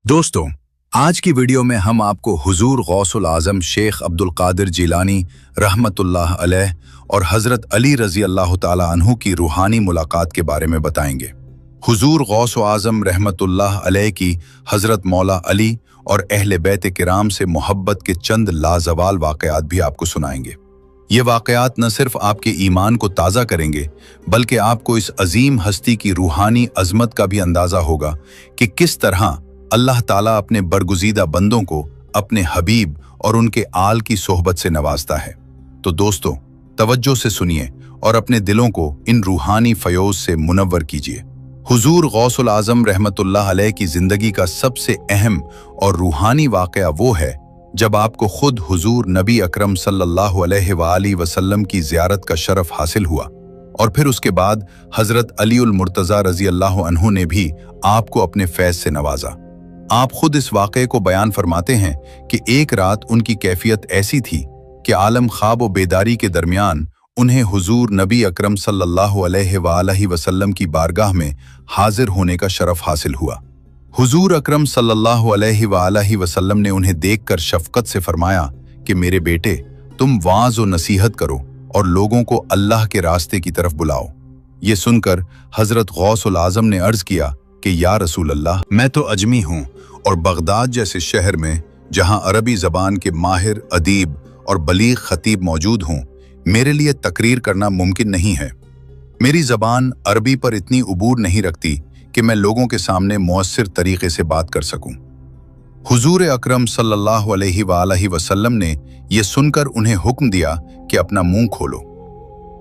दोस्तों, आज की वीडियो में हम आपको हुजूर गौसुल आज़म शेख अब्दुल कादिर जिलानी रहमतुल्लाह अलैह और हज़रत अली रज़ी अल्लाह ताला अन्हु की रूहानी मुलाकात के बारे में बताएंगे। हुजूर गौस आज़म रहमतुल्लाह अलैह की हज़रत मौला अली और अहले बैत किराम से मोहब्बत के चंद लाजवाल वाक़यात भी आपको सुनाएंगे। ये वाक़यात न सिर्फ आपके ईमान को ताज़ा करेंगे बल्कि आपको इस अजीम हस्ती की रूहानी अज़मत का भी अंदाज़ा होगा कि किस तरह अल्लाह ताला अपने बरगुज़ीदा बंदों को अपने हबीब और उनके आल की सोहबत से नवाजता है। तो दोस्तों, तवज्जो से सुनिए और अपने दिलों को इन रूहानी फयोज से मुनव्वर कीजिए। हुजूर गौसुल आज़म रहमतुल्लाह अलैह की ज़िंदगी का सबसे अहम और रूहानी वाक़या वो है जब आपको खुद हुजूर नबी अकरम सल्लल्लाहु अलैहि वसल्लम की ज़ियारत का शरफ हासिल हुआ और फिर उसके बाद हज़रत अलीउल मुर्तज़ा रज़ी अल्लाह अन्हु ने भी आपको अपने फैज़ से नवाजा। आप खुद इस वाक़े को बयान फरमाते हैं कि एक रात उनकी कैफियत ऐसी थी कि आलम ख्वाब व बेदारी के दरमियान उन्हें हुजूर नबी अकरम सल्लल्लाहु अलैहि वसल्लम की बारगाह में हाजिर होने का शरफ हासिल हुआ। हुजूर अकरम सल्लल्लाहु अलैहि वसल्लम ने उन्हें देखकर शफकत से फरमाया कि मेरे बेटे, तुम वाज़ व नसीहत करो और लोगों को अल्लाह के रास्ते की तरफ बुलाओ। ये सुनकर हज़रत गौसुल आज़म ने अर्ज़ किया कि या रसूल अल्लाह, मैं तो अजमी हूँ और बगदाद जैसे शहर में जहाँ अरबी ज़बान के माहिर अदीब और बलीग खतीब मौजूद हों, मेरे लिए तकरीर करना मुमकिन नहीं है। मेरी ज़बान अरबी पर इतनी उबूर नहीं रखती कि मैं लोगों के सामने मुअस्सिर तरीके से बात कर सकूं। हुजूर अकरम सल्लल्लाहु अलैहि वसल्लम ने यह सुनकर उन्हें हुक्म दिया कि अपना मुंह खोलो।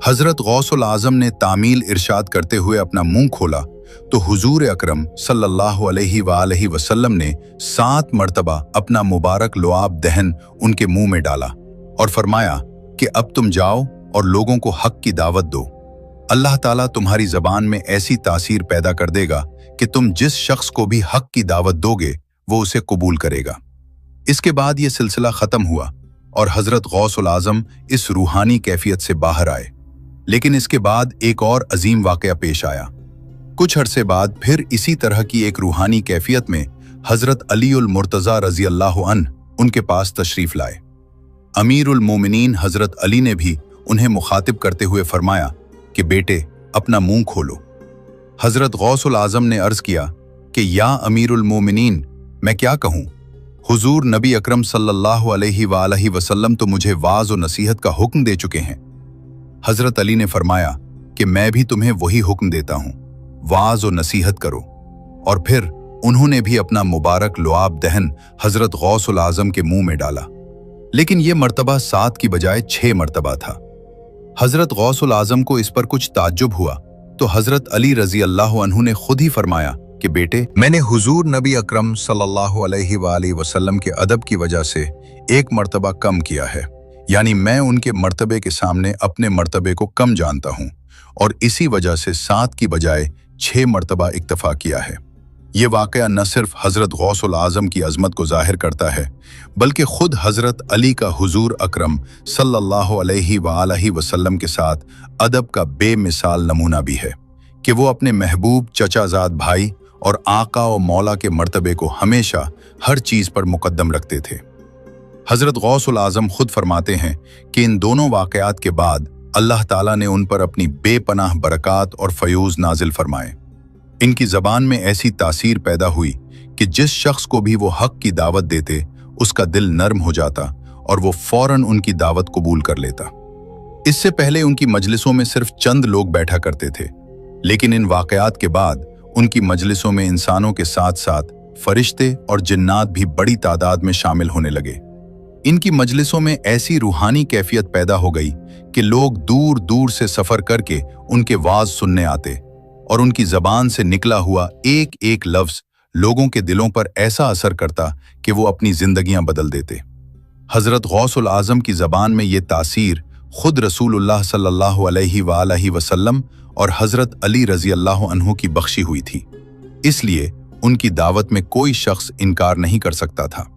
हज़रत गौसुल आज़म ने तामील इरशाद करते हुए अपना मुंह खोला तो हुजूर अकरम सल्लल्लाहु अलैहि वसल्लम ने 7 मरतबा अपना मुबारक लुआब दहन उनके मुंह में डाला और फरमाया कि अब तुम जाओ और लोगों को हक की दावत दो। अल्लाह ताला तुम्हारी ज़बान में ऐसी तासीर पैदा कर देगा कि तुम जिस शख्स को भी हक की दावत दोगे वो उसे कबूल करेगा। इसके बाद ये सिलसिला ख़त्म हुआ और हज़रत गौसुल आज़म इस रूहानी कैफियत से बाहर आए। लेकिन इसके बाद एक और अजीम वाक़या पेश आया। कुछ अरसे बाद फिर इसी तरह की एक रूहानी कैफियत में हज़रत अलीउल मुर्तज़ा रज़ी अल्लाह अन्हु उनके पास तशरीफ़ लाए। अमीरुल मोमिनीन हज़रत अली ने भी उन्हें मुखातिब करते हुए फरमाया कि बेटे, अपना मुंह खोलो। हज़रत गौसुल आज़म ने अर्ज़ किया कि या अमीरुल मोमिनीन, मैं क्या कहूँ? हुजूर नबी अकरम सल्लल्लाहु अलैहि वसल्लम तो मुझे वाज़ व नसीहत का हुक्म दे चुके हैं। हज़रत अली ने फरमाया कि मैं भी तुम्हें वही हुक्म देता हूँ, वाज़ व नसीहत करो। और फिर उन्होंने भी अपना मुबारक लुआब दहन हज़रत गौसुल आज़म के मुंह में डाला, लेकिन ये मर्तबा 7 की बजाय 6 मरतबा था। हज़रत गौसुल आज़म को इस पर कुछ ताज्जुब हुआ तो हज़रत अली रज़ी अल्लाह अन्हु ने खुद ही फरमाया कि बेटे, मैंने हुजूर नबी अकरम सल्लल्लाहु अलैहि वसल्लम के अदब की वजह से 1 मरतबा कम किया है, यानी मैं उनके मर्तबे के सामने अपने मर्तबे को कम जानता हूँ और इसी वजह से 7 की बजाय 6 मरतबा इक्तफा किया है। ये वाक़या न सिर्फ हज़रत गौसुल आज़म की अज़मत को ज़ाहिर करता है बल्कि ख़ुद हज़रत अली का हुजूर अकरम सल्लल्लाहु अलैहि वसल्लम के साथ अदब का बेमिसाल नमूना भी है कि वो अपने महबूब चचाज़ाद भाई और आका व मौला के मर्तबे को हमेशा हर चीज़ पर मुक़द्दम रखते थे। हज़रत गौसुल आज़म खुद फरमाते हैं कि इन दोनों वाक़यात के बाद अल्लाह ताला ने उन पर अपनी बेपनाह बरक़ात और फयूज़ नाजिल फरमाए। इनकी ज़बान में ऐसी तासीर पैदा हुई कि जिस शख्स को भी वो हक की दावत देते उसका दिल नर्म हो जाता और वो फ़ौरन उनकी दावत कबूल कर लेता। इससे पहले उनकी मजलिसों में सिर्फ चंद लोग बैठा करते थे, लेकिन इन वाक़यात के बाद उनकी मजलिसों में इंसानों के साथ साथ फरिश्ते और जिन्नात भी बड़ी तादाद में शामिल होने लगे। इनकी मजलिसों में ऐसी रूहानी कैफियत पैदा हो गई कि लोग दूर दूर से सफ़र करके उनके वाज सुनने आते और उनकी ज़बान से निकला हुआ एक एक लफ्ज़ लोगों के दिलों पर ऐसा असर करता कि वो अपनी ज़िंदगियां बदल देते। हज़रत गौसुल आज़म की ज़बान में ये तासीर खुद रसूलुल्लाह सल्लल्लाहु अलैहि वसल्लम और हज़रत अली रज़ी अल्लाह अन्हु की बख्शी हुई थी, इसलिए उनकी दावत में कोई शख्स इनकार नहीं कर सकता था।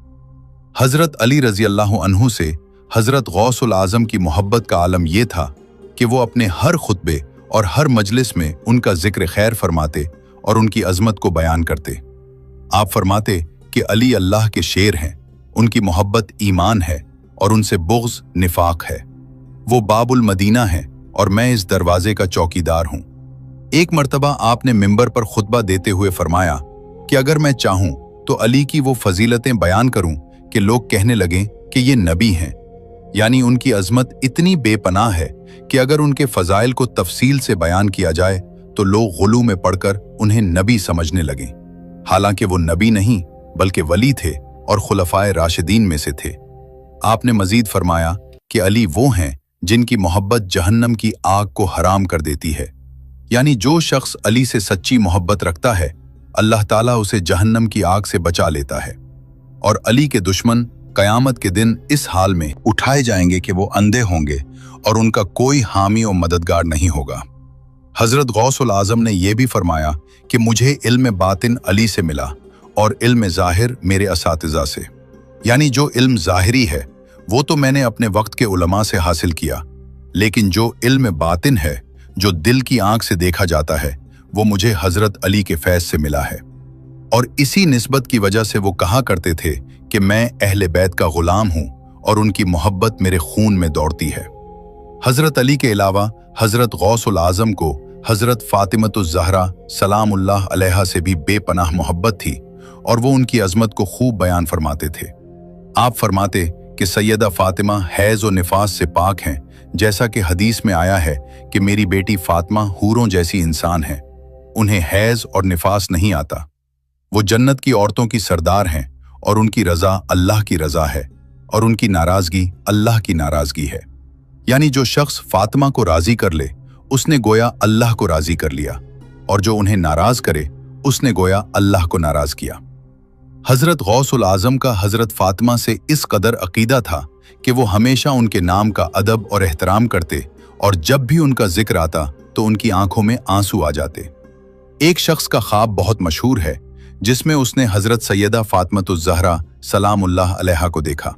हज़रत अली रज़ी अल्लाह अन्हु से हज़रत गौसुल आज़म की मोहब्बत का आलम यह था कि वो अपने हर खुतबे और हर मजलिस में उनका जिक्र खैर फरमाते और उनकी अज़मत को बयान करते। आप फरमाते कि अली अल्लाह के शेर हैं, उनकी मोहब्बत ईमान है और उनसे बुग़्ज़ निफाक है। वो बाबुल मदीना हैं और मैं इस दरवाजे का चौकीदार हूँ। एक मर्तबा आपने मिंबर पर खुतबा देते हुए फरमाया कि अगर मैं चाहूँ तो अली की वो फजीलतें बयान करूँ कि लोग कहने लगें कि ये नबी हैं। यानी उनकी अजमत इतनी बेपनाह है कि अगर उनके फ़ज़ाइल को तफसील से बयान किया जाए तो लोग गुलू में पड़कर उन्हें नबी समझने लगें। हालांकि वो नबी नहीं बल्कि वली थे और खुलफाए राशिदीन में से थे। आपने मजीद फरमाया कि अली वो हैं जिनकी मोहब्बत जहन्नम की आग को हराम कर देती है। यानी जो शख्स अली से सच्ची मोहब्बत रखता है, अल्लाह ताला उसे जहन्नम की आग से बचा लेता है। और अली के दुश्मन कयामत के दिन इस हाल में उठाए जाएंगे कि वो अंधे होंगे और उनका कोई हामी और मददगार नहीं होगा। हजरत गौसुल आजम ने यह भी फरमाया कि मुझे इल्म बातिन अली से मिला और इल्म ज़ाहिर मेरे असातिज़ा से। यानी जो इल्म ज़ाहिरी है वो तो मैंने अपने वक्त के उलमा से हासिल किया, लेकिन जो इल्म बातिन है, जो दिल की आंख से देखा जाता है, वो मुझे हजरत अली के फैज़ से मिला है। और इसी निस्बत की वजह से वो कहा करते थे कि मैं अहले बैत का गुलाम हूँ और उनकी मोहब्बत मेरे खून में दौड़ती है। हजरत अली के अलावा हजरत गौसुल आजम को हजरत फातिमतुज़ ज़हरा सलामुल्लाह अलैहा से भी बेपनाह मोहब्बत थी और वो उनकी अजमत को खूब बयान फरमाते थे। आप फरमाते कि सैयदा फातिमा हैज़ और निफास से पाक हैं, जैसा कि हदीस में आया है कि मेरी बेटी फातिमा हूरों जैसी इंसान है, उन्हें हैज़ और निफास नहीं आता। वो जन्नत की औरतों की सरदार हैं और उनकी रज़ा अल्लाह की रज़ा है और उनकी नाराज़गी अल्लाह की नाराज़गी है। यानी जो शख्स फातिमा को राज़ी कर ले उसने गोया अल्लाह को राज़ी कर लिया, और जो उन्हें नाराज़ करे उसने गोया अल्लाह को नाराज़ किया। हजरत गौसुल आजम का हजरत फातिमा से इस कदर अकीदा था कि वो हमेशा उनके नाम का अदब और एहतराम करते, और जब भी उनका जिक्र आता तो उनकी आंखों में आंसू आ जाते। एक शख्स का ख्वाब बहुत मशहूर है जिसमें उसने हजरत सैयदा फातिमतुज़ ज़हरा सलामुल्लाह अलैहा को देखा।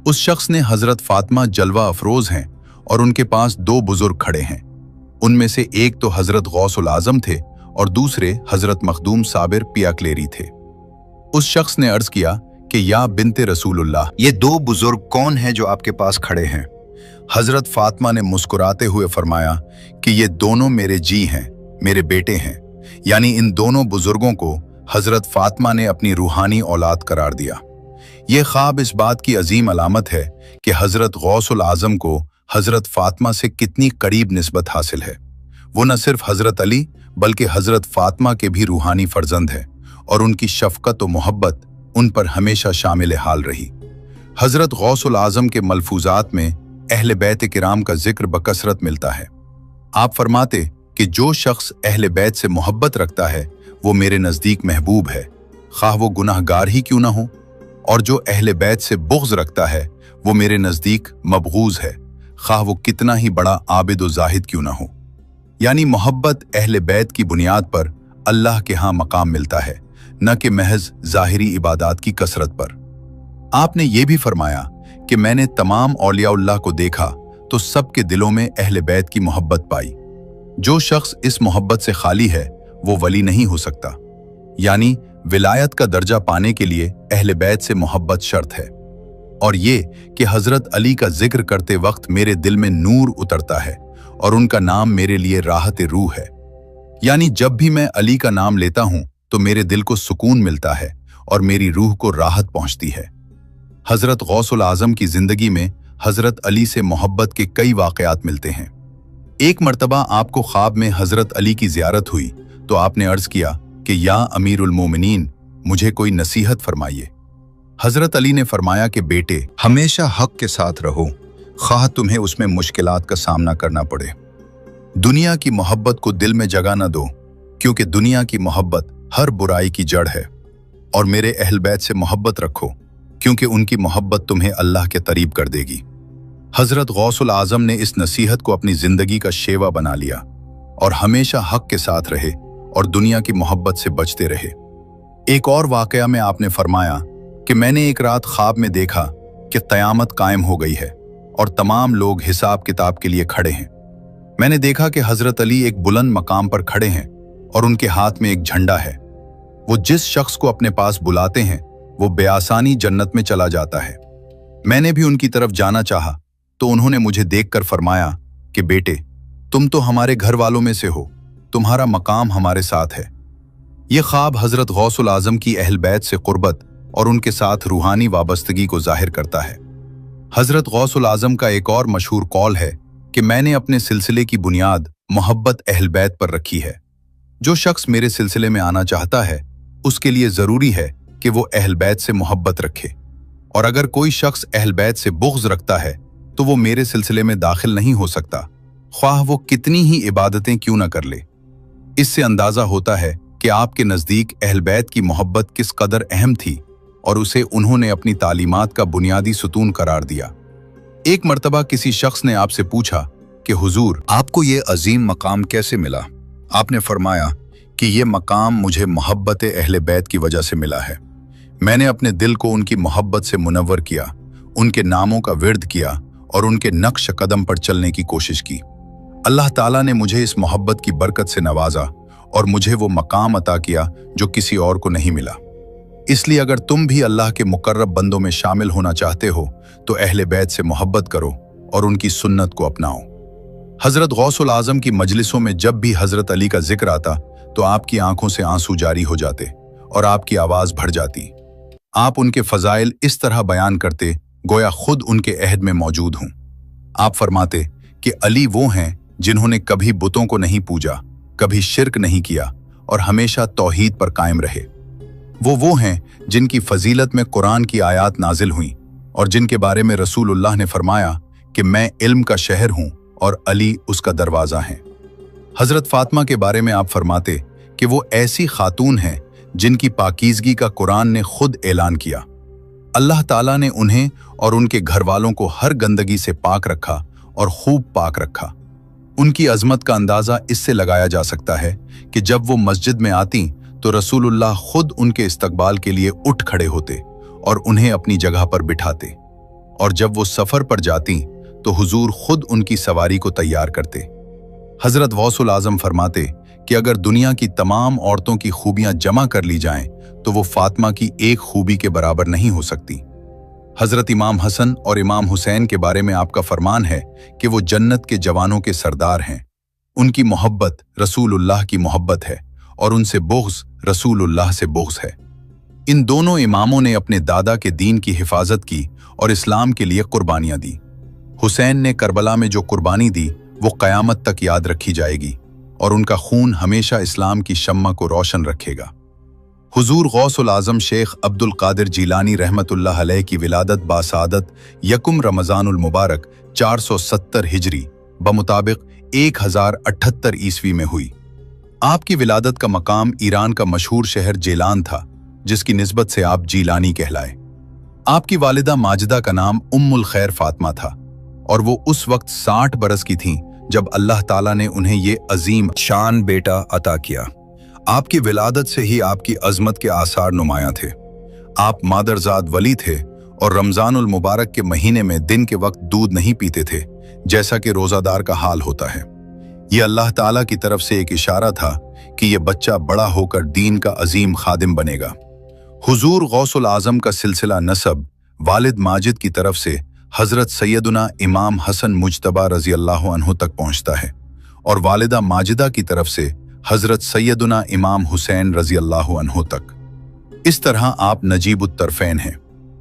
उस शख्स ने हजरत फातिमा जलवा अफरोज हैं और उनके पास दो बुजुर्ग खड़े हैं। उनमें से एक तो हजरत गौसुल आजम थे और दूसरे हजरत मखदूम साबिर पियाकलेरी थे। उस शख्स ने अर्ज किया कि या बिनते रसूलुल्लाह, ये दो बुजुर्ग कौन हैं जो आपके पास खड़े हैं? हजरत फातिमा ने मुस्कुराते हुए फरमाया कि ये दोनों मेरे जी हैं, मेरे बेटे हैं। यानी इन दोनों बुजुर्गों को हजरत फातिमा ने अपनी रूहानी औलाद करार दिया। ये ख्वाब इस बात की अजीम अलामत है कि हजरत गौसुल आजम को हजरत फातिमा से कितनी करीब निस्बत हासिल है। वो न सिर्फ हजरत अली बल्कि हजरत फातिमा के भी रूहानी फर्जंद है और उनकी शफकत और मोहब्बत उन पर हमेशा शामिल हाल रही। हजरत गौसुल आजम के मलफूजात में अहले बैत किराम का जिक्र बकसरत मिलता है। आप फरमाते कि जो शख्स अहले बैत से मोहब्बत रखता है वो मेरे नज़दीक महबूब है, खाह वो गुनाहगार ही क्यों ना हो, और जो अहले बैत से बुग़्ज़ रखता है वो मेरे नज़दीक मबगूज़ है, खाह वो कितना ही बड़ा आबिद व जाहिद क्यों ना हो। यानी मोहब्बत अहले बैत की बुनियाद पर अल्लाह के यहाँ मकाम मिलता है, न कि महज ज़ाहिरी इबादात की कसरत पर। आपने ये भी फरमाया कि मैंने तमाम औलियाउल्लाह को देखा तो सबके दिलों में अहले बैत की मोहब्बत पाई। जो शख्स इस मोहब्बत से खाली है वो वली नहीं हो सकता। यानी विलायत का दर्जा पाने के लिए अहले बैत से मोहब्बत शर्त है। और ये कि हजरत अली का जिक्र करते वक्त मेरे दिल में नूर उतरता है और उनका नाम मेरे लिए राहत रूह है। यानी जब भी मैं अली का नाम लेता हूं तो मेरे दिल को सुकून मिलता है और मेरी रूह को राहत पहुंचती है। हजरत गौसुल आजम की जिंदगी में हजरत अली से मोहब्बत के कई वाकयात मिलते हैं। एक मर्तबा आपको ख्वाब में हजरत अली की जियारत हुई तो आपने अर्ज किया कि या अमीरुल मोमिनीन, मुझे कोई नसीहत फरमाइए। हजरत अली ने फरमाया कि बेटे, हमेशा हक के साथ रहो, खाह तुम्हें उसमें मुश्किलात का सामना करना पड़े। दुनिया की मोहब्बत को दिल में जगह न दो, क्योंकि दुनिया की मोहब्बत हर बुराई की जड़ है। और मेरे अहल बैत से मोहब्बत रखो, क्योंकि उनकी मोहब्बत तुम्हें अल्लाह के करीब कर देगी। हजरत गौसुल आजम ने इस नसीहत को अपनी जिंदगी का शेवा बना लिया और हमेशा हक के साथ रहे और दुनिया की मोहब्बत से बचते रहे। एक और वाकया में आपने फरमाया कि मैंने एक रात ख्वाब में देखा कि क़यामत कायम हो गई है और तमाम लोग हिसाब किताब के लिए खड़े हैं। मैंने देखा कि हजरत अली एक बुलंद मकाम पर खड़े हैं और उनके हाथ में एक झंडा है। वो जिस शख्स को अपने पास बुलाते हैं वो बेआसानी जन्नत में चला जाता है। मैंने भी उनकी तरफ जाना चाहा तो उन्होंने मुझे देखकर फरमाया कि बेटे, तुम तो हमारे घर वालों में से हो, तुम्हारा मकाम हमारे साथ है। ये ख्वाब हजरत गौसुल आजम की अहल बैत से कुर्बत और उनके साथ रूहानी वाबस्तगी को जाहिर करता है। हजरत गौसुल आजम का एक और मशहूर कौल है कि मैंने अपने सिलसिले की बुनियाद मोहब्बत अहल बैत पर रखी है। जो शख्स मेरे सिलसिले में आना चाहता है उसके लिए जरूरी है कि वो अहल बैत से मोहब्बत रखे, और अगर कोई शख्स अहल बैत से बुग़्ज़ रखता है तो वो मेरे सिलसिले में दाखिल नहीं हो सकता, ख्वाह वो कितनी ही इबादतें क्यों न कर ले। इससे अंदाजा होता है कि आपके नज़दीक अहल बैत की मोहब्बत किस कदर अहम थी और उसे उन्होंने अपनी तालीमात का बुनियादी सुतून करार दिया। एक मर्तबा किसी शख्स ने आपसे पूछा कि हुजूर, आपको ये अजीम मकाम कैसे मिला? आपने फरमाया कि ये मकाम मुझे मोहब्बत अहले बैत की वजह से मिला है। मैंने अपने दिल को उनकी मोहब्बत से मुनव्वर किया, उनके नामों का विर्द किया और उनके नक्श कदम पर चलने की कोशिश की। अल्लाह ताला ने मुझे इस मोहब्बत की बरकत से नवाजा और मुझे वो मकाम अता किया जो किसी और को नहीं मिला। इसलिए अगर तुम भी अल्लाह के मुकर्रब बंदों में शामिल होना चाहते हो तो अहले बैत से मोहब्बत करो और उनकी सुन्नत को अपनाओ। हजरत गौसुल आजम की मजलिसों में जब भी हजरत अली का जिक्र आता तो आपकी आंखों से आंसू जारी हो जाते और आपकी आवाज भर जाती। आप उनके फजाइल इस तरह बयान करते गोया खुद उनके अहद में मौजूद हूं। आप फरमाते कि अली वो हैं जिन्होंने कभी बुतों को नहीं पूजा, कभी शिर्क नहीं किया और हमेशा तौहीद पर कायम रहे। वो हैं जिनकी फजीलत में कुरान की आयात नाजिल हुई और जिनके बारे में रसूलुल्लाह ने फरमाया कि मैं इल्म का शहर हूं और अली उसका दरवाजा है। हजरत फातिमा के बारे में आप फरमाते कि वो ऐसी खातून हैं जिनकी पाकीज़गी का कुरान ने खुद ऐलान किया। अल्लाह ताला ने उन्हें और उनके घर वालों को हर गंदगी से पाक रखा और खूब पाक रखा। उनकी अजमत का अंदाज़ा इससे लगाया जा सकता है कि जब वो मस्जिद में आती तो रसूलुल्लाह खुद उनके इस्तकबाल के लिए उठ खड़े होते और उन्हें अपनी जगह पर बिठाते, और जब वो सफ़र पर जाती तो हुजूर खुद उनकी सवारी को तैयार करते। हजरत गौसुल आजम फरमाते कि अगर दुनिया की तमाम औरतों की खूबियां जमा कर ली जाएं तो वो फातिमा की एक खूबी के बराबर नहीं हो सकती। हजरत इमाम हसन और इमाम हुसैन के बारे में आपका फरमान है कि वो जन्नत के जवानों के सरदार हैं। उनकी मोहब्बत रसूलुल्लाह की मोहब्बत है और उनसे बुग़्ज़ रसूलुल्लाह से बुग़्ज़ है। इन दोनों इमामों ने अपने दादा के दीन की हिफाजत की और इस्लाम के लिए कुर्बानियां दी। हुसैन ने करबला में जो कुर्बानी दी वो क़यामत तक याद रखी जाएगी और उनका खून हमेशा इस्लाम की शम्मा को रोशन रखेगा। हुजूर गौसुल आजम शेख अब्दुल कादिर जीलानी रहमतुल्लाह अलैह की विलादत बासादत यकुम रमज़ानुल मुबारक 470 हिजरी बमुताबिक 1078 ईस्वी में हुई। आपकी विलादत का मकाम ईरान का मशहूर शहर जेलान था, जिसकी निस्बत से आप जीलानी कहलाए। आपकी वालिदा माजिदा का नाम उम्मुल खैर फातिमा था और वो उस वक्त 60 बरस की थीं जब अल्लाह ताला ने उन्हें ये अजीम शान बेटा अता किया। आपकी विलादत से ही आपकी अजमत के आसार नुमायां थे। आप मादरजाद वली थे और रमज़ानुल मुबारक के महीने में दिन के वक्त दूध नहीं पीते थे, जैसा कि रोज़ादार का हाल होता है। ये अल्लाह ताला की तरफ से एक इशारा था कि ये बच्चा बड़ा होकर दीन का अजीम खादिम बनेगा। हुजूर गौसुल आजम का सिलसिला नसब वालिद माजिद की तरफ से हजरत सैयदुना इमाम हसन मुज्तबा रजी अल्लाह अन्हु तक पहुंचता है और वालिदा माजिदा की तरफ से हजरत सैयदुना इमाम हुसैन रजी अल्लाह अन्हु तक। इस तरह आप नजीबुत तरफैन हैं,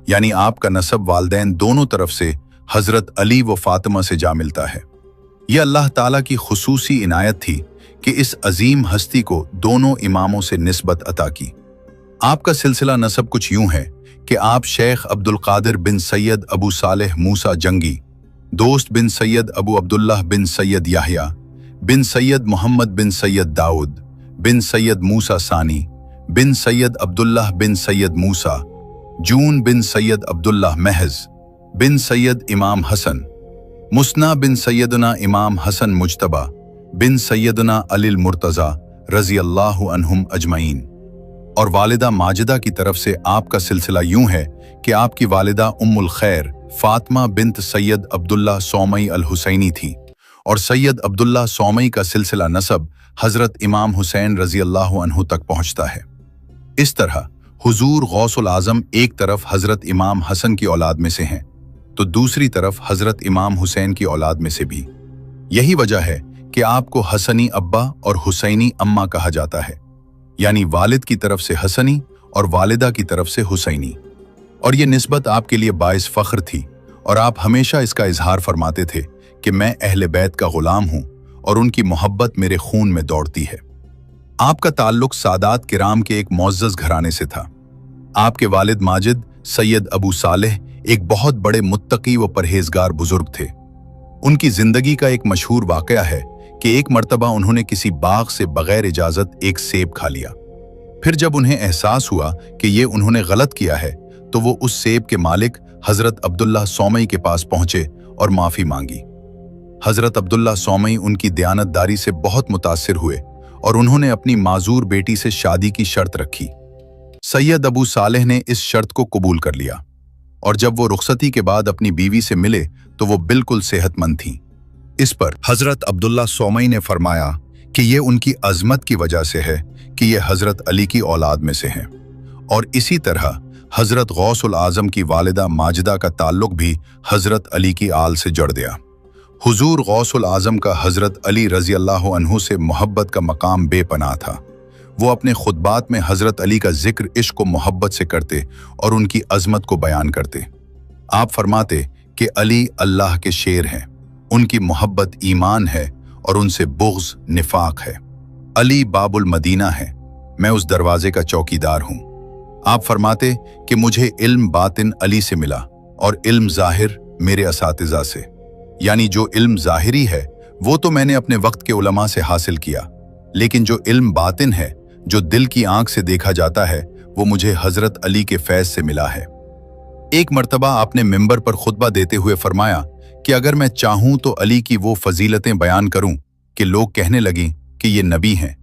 यानी आपका नसब वालदैन दोनों तरफ से हजरत अली व फातिमा से जा मिलता है। यह अल्लाह ताला की खुसूसी इनायत थी कि इस अजीम हस्ती को दोनों इमामों से निस्बत अता की। आपका सिलसिला नसब कुछ यूं है कि आप शेख अब्दुल कादिर बिन सैयद अबू सालेह मूसा जंगी, दोस्त बिन सैयद अबू अब्दुल्लाह बिन सैयद याहिया बिन सैयद मोहम्मद बिन सैयद दाऊद बिन सैयद मूसा सानी बिन सैयद अब्दुल्लाह बिन सैयद मूसा जून बिन सैयद अब्दुल्लाह महज बिन सैयद इमाम हसन मुस्ना बिन सैयदना इमाम हसन मुज्तबा बिन सैयदना अलिल मुर्तज़ा रज़ी अल्लाहु अन्हुम अजमईन। और वालिदा माजिदा की तरफ से आपका सिलसिला यूं है कि आपकी वालिदा उम्मुल खैर फातिमा बिन्त सैयद अब्दुल्ला सौमई अल हुसैनी थी और सैयद अब्दुल्ला सौमई का सिलसिला नसब हजरत इमाम हुसैन रज़ी अल्लाहु अन्हु तक पहुंचता है। इस तरह हुजूर गौसुल आजम एक तरफ हजरत इमाम हसन की औलाद में से हैं तो दूसरी तरफ हजरत इमाम हुसैन की औलाद में से भी। यही वजह है कि आपको हसनी अब्बा और हुसैनी अम्मा कहा जाता है, यानी वालिद की तरफ से हसनी और वालिदा की तरफ से हुसैनी। और ये निस्बत आपके लिए बाइस फख्र थी और आप हमेशा इसका इजहार फरमाते थे कि मैं अहले बैत का गुलाम हूं और उनकी मोहब्बत मेरे खून में दौड़ती है। आपका ताल्लुक सादात किराम के एक मुअज़्ज़ज़ घराने से था। आपके वालिद माजिद सैयद अबू सालेह एक बहुत बड़े मुत्तकी व परहेजगार बुजुर्ग थे। उनकी जिंदगी का एक मशहूर वाकया है कि एक मर्तबा उन्होंने किसी बाग से बगैर इजाजत एक सेब खा लिया। फिर जब उन्हें एहसास हुआ कि ये उन्होंने गलत किया है तो वो उस सेब के मालिक हजरत अब्दुल्ला सौमई के पास पहुंचे और माफी मांगी। हजरत अब्दुल्ला सौमई उनकी दयानतदारी से बहुत मुतासिर हुए और उन्होंने अपनी माजूर बेटी से शादी की शर्त रखी। सैयद अबू सालेह ने इस शर्त को कबूल कर लिया और जब वो रुखसती के बाद अपनी बीवी से मिले तो वो बिल्कुल सेहतमंद थीं। इस पर हजरत अब्दुल्ला सौमई ने फरमाया कि ये उनकी अजमत की वजह से है कि ये हजरत अली की औलाद में से हैं। और इसी तरह हजरत गौसुल आजम की वालिदा माजिदा का ताल्लुक भी हजरत अली की आल से जड़ गया। हुजूर गौसुल आजम का हजरत अली रजी अल्लाह अन्हु से मोहब्बत का मकाम बेपनाह था। वो अपने खुतबात में हजरत अली का जिक्र इश्क व मोहब्बत से करते और उनकी अजमत को बयान करते। आप फरमाते कि अली अल्लाह के शेर हैं, उनकी मोहब्बत ईमान है और उनसे बुग़्ज़ निफाक है। अली बाबुल मदीना है, मैं उस दरवाजे का चौकीदार हूँ। आप फरमाते कि मुझे इल्म बातिन अली से मिला और इल्म ज़ाहिर मेरे असातिज़ा से, यानी जो इल्म ज़ाहिरी है वो तो मैंने अपने वक्त के उलमा से हासिल किया, लेकिन जो इल्म बातिन है, जो दिल की आंख से देखा जाता है, वो मुझे हजरत अली के फैज़ से मिला है। एक मर्तबा आपने मिंबर पर खुतबा देते हुए फरमाया कि अगर मैं चाहूं तो अली की वो फजीलतें बयान करूं कि लोग कहने लगें कि ये नबी हैं,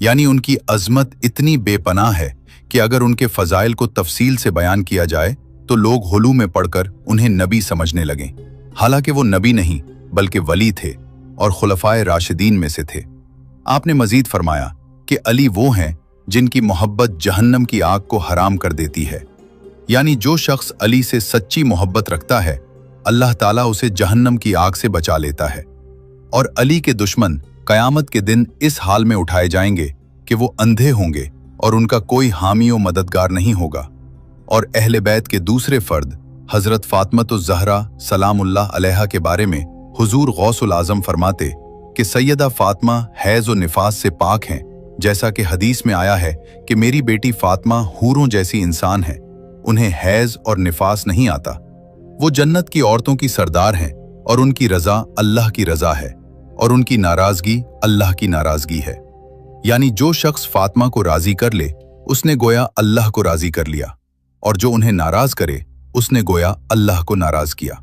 यानी उनकी अजमत इतनी बेपनाह है कि अगर उनके फजाइल को तफसील से बयान किया जाए तो लोग हुलू में पढ़कर उन्हें नबी समझने लगें, हालांकि वो नबी नहीं बल्कि वली थे और खुलफाए राशिदीन में से थे। आपने मजीद फरमाया कि अली वो हैं जिनकी मोहब्बत जहन्नम की आग को हराम कर देती है, यानी जो शख्स अली से सच्ची मोहब्बत रखता है अल्लाह ताला उसे जहन्नम की आग से बचा लेता है। और अली के दुश्मन कयामत के दिन इस हाल में उठाए जाएंगे कि वो अंधे होंगे और उनका कोई हामी व मददगार नहीं होगा। और अहले बैत के दूसरे फर्द हजरत फातिमतुज़ ज़हरा सलामुल्लाह अलैहा के बारे में हुजूर गौसुल आजम फरमाते कि सैयदा फातिमा हैज़ व निफास से पाक हैं, जैसा कि हदीस में आया है कि मेरी बेटी फातिमा हूरों जैसी इंसान है, उन्हें हैज़ और निफास नहीं आता। वो जन्नत की औरतों की सरदार हैं और उनकी रज़ा अल्लाह की रज़ा है और उनकी नाराज़गी अल्लाह की नाराज़गी है, यानी जो शख्स फातिमा को राज़ी कर ले उसने गोया अल्लाह को राज़ी कर लिया और जो उन्हें नाराज़ करे उसने गोया अल्लाह को नाराज़ किया।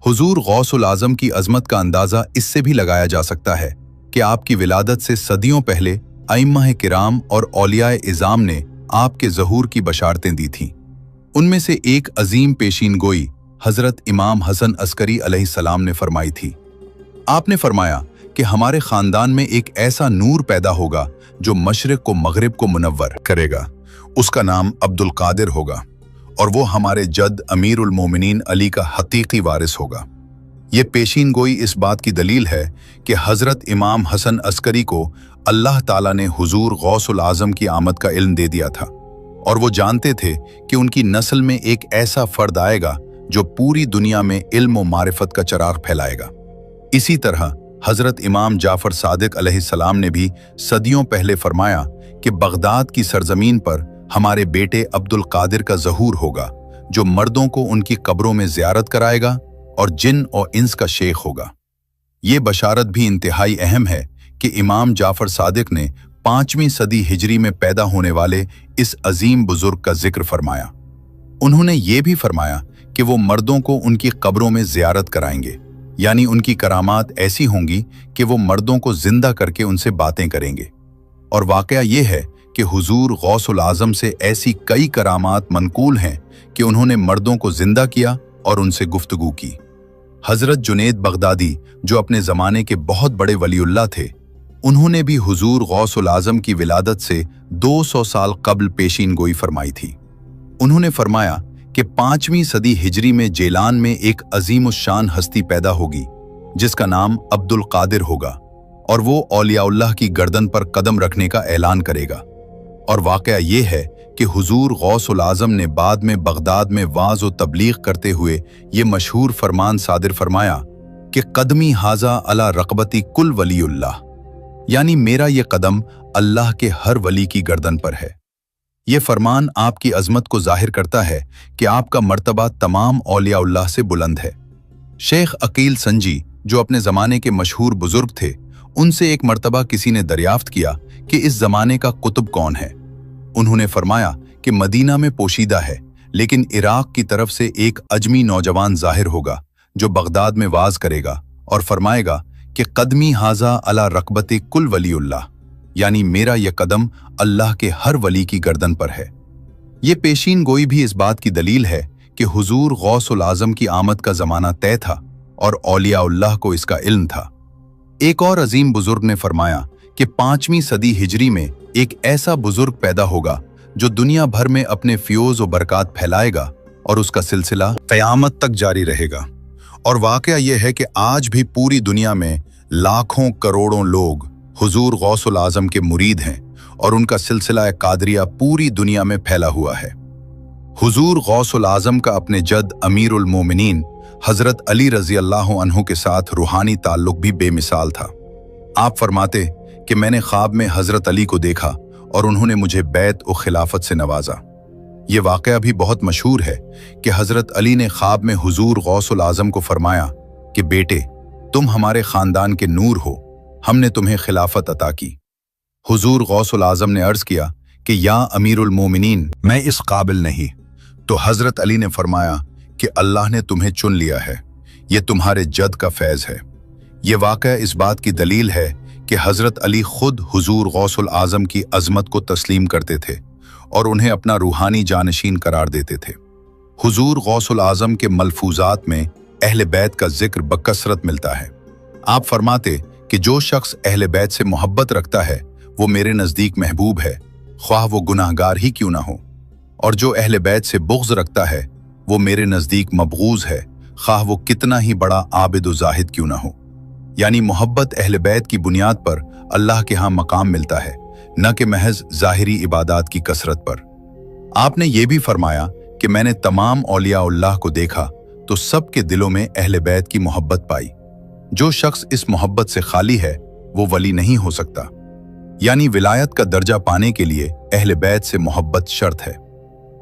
हुजूर गौसुल आजम की अजमत का अंदाज़ा इससे भी लगाया जा सकता है कि आपकी विलादत से सदियों पहले अइम्मा किराम और औलियाए इज़ाम ने आपके ज़हूर की बशारतें दी थीं। उनमें से एक अजीम पेशीन गोई हजरत इमाम हसन अस्करी अलैहिस्सलाम ने फरमाई थी। आपने फरमाया कि हमारे खानदान में एक ऐसा नूर पैदा होगा जो मशरिक को मगरिब को मुनव्वर करेगा, उसका नाम अब्दुल कादिर होगा और वो हमारे जद अमीरुल मोमिनीन अली का हकीकी वारिस होगा। ये पेशीन गोई इस बात की दलील है कि हजरत इमाम हसन अस्करी को अल्लाह ताला ने हुजूर गौसुल आजम की आमद का इल्म दे दिया था और वो जानते थे कि उनकी नस्ल में एक ऐसा फर्द आएगा जो पूरी दुनिया में इल्म व मारिफत का चराग फैलाएगा। इसी तरह हजरत इमाम जाफर सादिक अलैहिस्सलाम ने भी सदियों पहले फरमाया कि बगदाद की सरजमीन पर हमारे बेटे अब्दुल कादिर का ज़हूर होगा जो मर्दों को उनकी कब्रों में ज़ियारत कराएगा और जिन और इंस का शेख होगा। ये बशारत भी इंतहाई अहम है कि इमाम जाफर सादिक ने 5वीं सदी हिजरी में पैदा होने वाले इस अजीम बुजुर्ग का जिक्र फरमाया। उन्होंने ये भी फरमाया कि वो मर्दों को उनकी कब्रों में ज़ियारत कराएंगे, यानी उनकी करामात ऐसी होंगी कि वो मर्दों को जिंदा करके उनसे बातें करेंगे। और वाकया ये है कि हुजूर गौसुल आजम से ऐसी कई करामात मनकूल हैं कि उन्होंने मर्दों को जिंदा किया और उनसे गुफ्तगू की। हजरत जुनैद बगदादी जो अपने ज़माने के बहुत बड़े वलीउल्लाह थे, उन्होंने भी हुजूर गौसुल आजम की विलादत से 200 साल कबल पेशीन गोई फरमाई थी। उन्होंने फरमाया कि 5वीं सदी हिजरी में जेलान में एक अजीमुश्शान हस्ती पैदा होगी जिसका नाम अब्दुल कादिर होगा, और वो औलियाउल्लाह की गर्दन पर कदम रखने का ऐलान करेगा। और वाकया ये है कि हुजूर गौसुल आजम ने बाद में बगदाद में वाज व तबलीग करते हुए ये मशहूर फरमान सादिर फरमाया कि कदमी हाजा अला रक़बती कुल वलीउल्लाह, यानी मेरा ये कदम अल्लाह के हर वली की गर्दन पर है। ये फरमान आपकी अजमत को जाहिर करता है कि आपका मर्तबा तमाम औलियाउल्लाह से बुलंद है। शेख अकील संजी, जो अपने ज़माने के मशहूर बुजुर्ग थे, उनसे एक मर्तबा किसी ने दरियाफ्त किया कि इस ज़माने का कुतुब कौन है। उन्होंने फरमाया कि मदीना में पोशीदा है, लेकिन इराक की तरफ से एक अजमी नौजवान जाहिर होगा जो बगदाद में वाज करेगा और फरमाएगा कि कदमी हाजा अला रक़बती कुल वलीउल्लाह, यानी मेरा यह कदम अल्लाह के हर वली की गर्दन पर है। ये पेशीन गोई भी इस बात की दलील है कि हुजूर गौसुल आजम की आमद का ज़माना तय था और औलियाउल्लाह को इसका इल्म था। एक और अजीम बुजुर्ग ने फरमाया कि 5वीं सदी हिजरी में एक ऐसा बुजुर्ग पैदा होगा जो दुनिया भर में अपने फ्यूज व बरकत फैलाएगा और उसका सिलसिला क़यामत तक जारी रहेगा। और वाकया यह है कि आज भी पूरी दुनिया में लाखों करोड़ों लोग हुजूर गौसुल आजम के मुरीद हैं और उनका सिलसिला कादरिया पूरी दुनिया में फैला हुआ है। हुजूर गौसुल आजम का अपने जद अमीरुल मोमिनीन हजरत अली रजी अल्लाह अन्हु के साथ रूहानी ताल्लुक भी बेमिसाल था। आप फरमाते कि मैंने ख्वाब में हजरत अली को देखा और उन्होंने मुझे बैत और खिलाफत से नवाजा। ये वाकया भी बहुत मशहूर है कि हजरत अली ने ख्वाब में हुजूर गौसुल आजम को फरमाया कि बेटे, तुम हमारे खानदान के नूर हो, हमने तुम्हें खिलाफत अता की। हुजूर गौसुल आजम ने अर्ज किया कि या अमीरुल मोमिनीन, मैं इस काबिल नहीं। तो हजरत अली ने फरमाया कि अल्लाह ने तुम्हें चुन लिया है, ये तुम्हारे जद का फैज़ है। ये वाकया इस बात की दलील है कि हजरत अली खुद हुजूर गौसुल आजम की अजमत को तस्लीम करते थे और उन्हें अपना रूहानी जानशीन करार देते थे। हुजूर गौसुल आजम के मलफूजात में अहले बैत का जिक्र बकसरत मिलता है। आप फरमाते कि जो शख्स अहले बैत से मोहब्बत रखता है वो मेरे नज़दीक महबूब है, ख्वाह वो गुनाहगार ही क्यों ना हो, और जो अहले बैत से बुग़्ज़ रखता है वो मेरे नज़दीक मबगूज़ है, ख्वाह वो कितना ही बड़ा आबिद व ज़ाहिद क्यों ना हो। यानी मोहब्बत अहले बैत की बुनियाद पर अल्लाह के यहाँ मकाम मिलता है, न कि महज ज़ाहिरी इबादात की कसरत पर। आपने ये भी फरमाया कि मैंने तमाम औलियाउल्लाह को देखा तो सबके दिलों में अहले बैत की मोहब्बत पाई। जो शख्स इस मोहब्बत से खाली है वो वली नहीं हो सकता। यानी विलायत का दर्जा पाने के लिए अहले बैत से मोहब्बत शर्त है।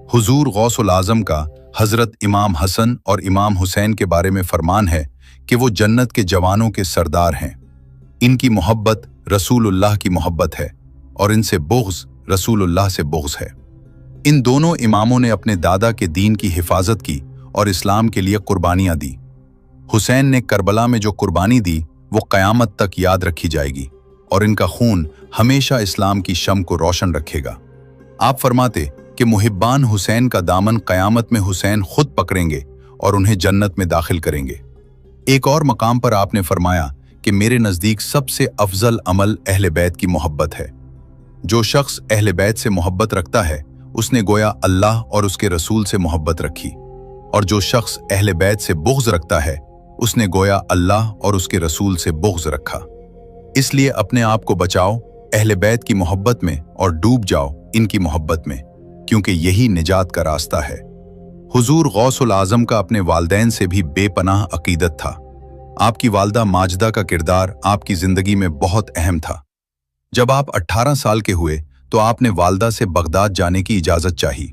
हुजूर गौसुल आजम का हजरत इमाम हसन और इमाम हुसैन के बारे में फरमान है कि वो जन्नत के जवानों के सरदार हैं। इनकी मोहब्बत रसूलुल्लाह की मोहब्बत है और इनसे बुग़्ज़ रसूलुल्लाह से बुग़्ज़ है। इन दोनों इमामों ने अपने दादा के दीन की हिफाजत की और इस्लाम के लिए कुर्बानियां दी। हुसैन ने करबला में जो कुर्बानी दी वो क़यामत तक याद रखी जाएगी और इनका खून हमेशा इस्लाम की शम को रोशन रखेगा। आप फरमाते कि मुहिब्बान हुसैन का दामन क़यामत में हुसैन खुद पकड़ेंगे और उन्हें जन्नत में दाखिल करेंगे। एक और मकाम पर आपने फरमाया कि मेरे नज़दीक सबसे अफजल अमल अहले बैत की मोहब्बत है। जो शख्स अहले बैत से मोहब्बत रखता है उसने गोया अल्लाह और उसके रसूल से मोहब्बत रखी, और जो शख्स अहले बैत से बुग़्ज़ रखता है उसने गोया अल्लाह और उसके रसूल से बुग़्ज़ रखा। इसलिए अपने आप को बचाओ अहले बैत की मोहब्बत में और डूब जाओ इनकी मोहब्बत में, क्योंकि यही निजात का रास्ता है। हुजूर गौसुल आजम का अपने वालदैन से भी बेपनाह अकीदत था। आपकी वालदा माजदा का किरदार आपकी जिंदगी में बहुत अहम था। जब आप 18 साल के हुए तो आपने वालदा से बगदाद जाने की इजाज़त चाही।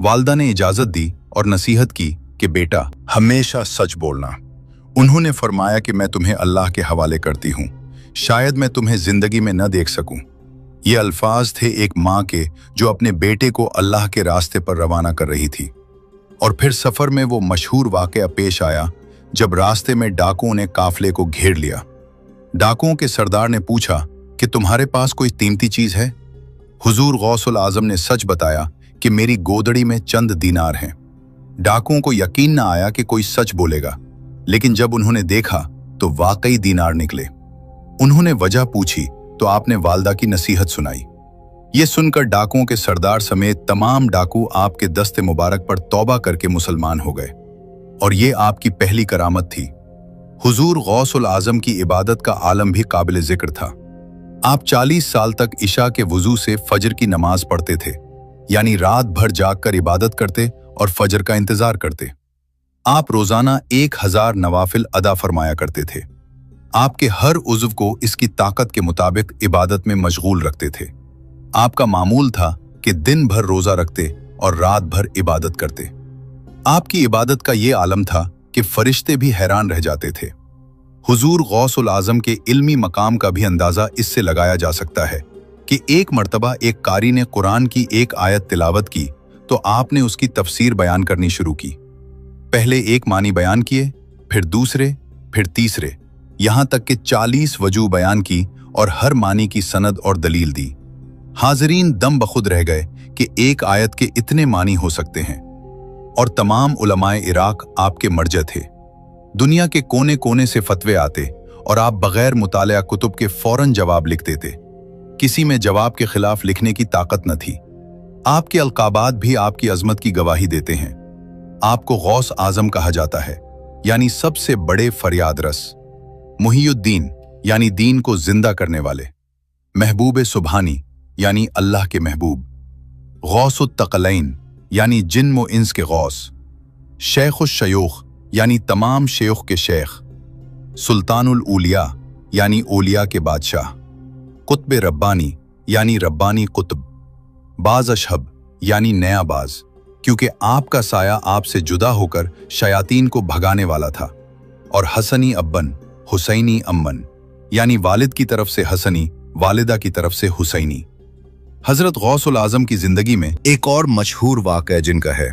वालदा ने इजाज़त दी और नसीहत की कि बेटा, हमेशा सच बोलना। उन्होंने फरमाया कि मैं तुम्हें अल्लाह के हवाले करती हूँ, शायद मैं तुम्हें जिंदगी में न देख सकूं। ये अल्फाज थे एक माँ के जो अपने बेटे को अल्लाह के रास्ते पर रवाना कर रही थी। और फिर सफ़र में वो मशहूर वाक़या पेश आया जब रास्ते में डाकुओं ने काफले को घेर लिया। डाकुओं के सरदार ने पूछा कि तुम्हारे पास कोई कीमती चीज़ है? हुजूर गौसुल आजम ने सच बताया कि मेरी गोदड़ी में चंद दीनार हैं। डाकुओं को यकीन न आया कि कोई सच बोलेगा, लेकिन जब उन्होंने देखा तो वाकई दीनार निकले। उन्होंने वजह पूछी तो आपने वालदा की नसीहत सुनाई। ये सुनकर डाकुओं के सरदार समेत तमाम डाकू आपके दस्ते मुबारक पर तौबा करके मुसलमान हो गए, और ये आपकी पहली करामत थी। हुजूर गौसुल आजम की इबादत का आलम भी काबिल जिक्र था। आप 40 साल तक इशा के वजू से फजर की नमाज पढ़ते थे, यानी रात भर जागकर इबादत करते और फजर का इंतजार करते। आप रोजाना 1000 नवाफिल अदा फरमाया करते थे। आपके हर उज़्व को इसकी ताकत के मुताबिक इबादत में मशगूल रखते थे। आपका मामूल था कि दिन भर रोजा रखते और रात भर इबादत करते। आपकी इबादत का ये आलम था कि फरिश्ते भी हैरान रह जाते थे। हुजूर गौसुल आजम के इल्मी मकाम का भी अंदाजा इससे लगाया जा सकता है कि एक मर्तबा एक कारी ने कुरान की एक आयत तिलावत की तो आपने उसकी तफसीर बयान करनी शुरू की। पहले एक मानी बयान किए, फिर दूसरे, फिर तीसरे, यहाँ तक कि 40 वजूह बयान की और हर मानी की सनद और दलील दी। हाज़रीन दम बखुद रह गए कि एक आयत के इतने मानी हो सकते हैं, और तमाम उलमाए इराक आपके मर्ज थे। दुनिया के कोने कोने से फतवे आते और आप बगैर मुतालिया कुतुब के फौरन जवाब लिख देते। किसी में जवाब के खिलाफ लिखने की ताकत न थी। आपके अलकाबात भी आपकी अजमत की गवाही देते हैं। आपको गौस आजम कहा जाता है, यानी सबसे बड़े फरियाद रस। मुहियुद्दीन यानी दीन को जिंदा करने वाले। महबूब सुबहानी यानी अल्लाह के महबूब। गौसुत तकलैन यानी जिन्न व इंस के गौस। शेखुश शयूख यानी तमाम शेख के शेख। सुल्तानुल उलिया यानी ओलिया के बादशाह। कुतब रब्बानी यानी रब्बानी कुतब। बाज अशहब यानी नया बाज, क्योंकि आपका साया आपसे जुदा होकर शयातीन को भगाने वाला था। और हसनी अब्बन, हुसैनी अम्मन, यानी वालिद की तरफ से हसनी, वालिदा की तरफ से हुसैनी। हजरत गौसुल आजम की जिंदगी में एक और मशहूर वाक़या जिनका है।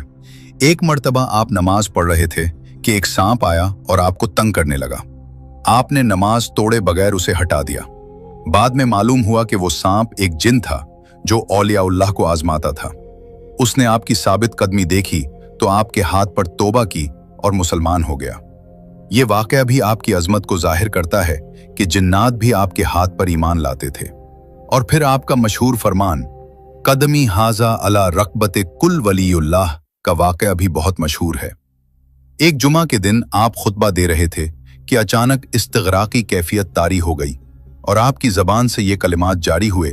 एक मर्तबा आप नमाज पढ़ रहे थे कि एक सांप आया और आपको तंग करने लगा। आपने नमाज तोड़े बगैर उसे हटा दिया। बाद में मालूम हुआ कि वो सांप एक जिन था जो औलियाउल्लाह को आजमाता था। उसने आपकी साबित कदमी देखी तो आपके हाथ पर तौबा की और मुसलमान हो गया। ये वाक़या भी आपकी अजमत को जाहिर करता है कि जिन्नात भी आपके हाथ पर ईमान लाते थे। और फिर आपका मशहूर फरमान कदमी हाजा अला रकबते कुल वलीउल्लाह का वाक़या भी बहुत मशहूर है। एक जुमा के दिन आप खुतबा दे रहे थे कि अचानक इस्तिग़राक़ी कैफियत तारी हो गई और आपकी ज़बान से ये कलिमात जारी हुए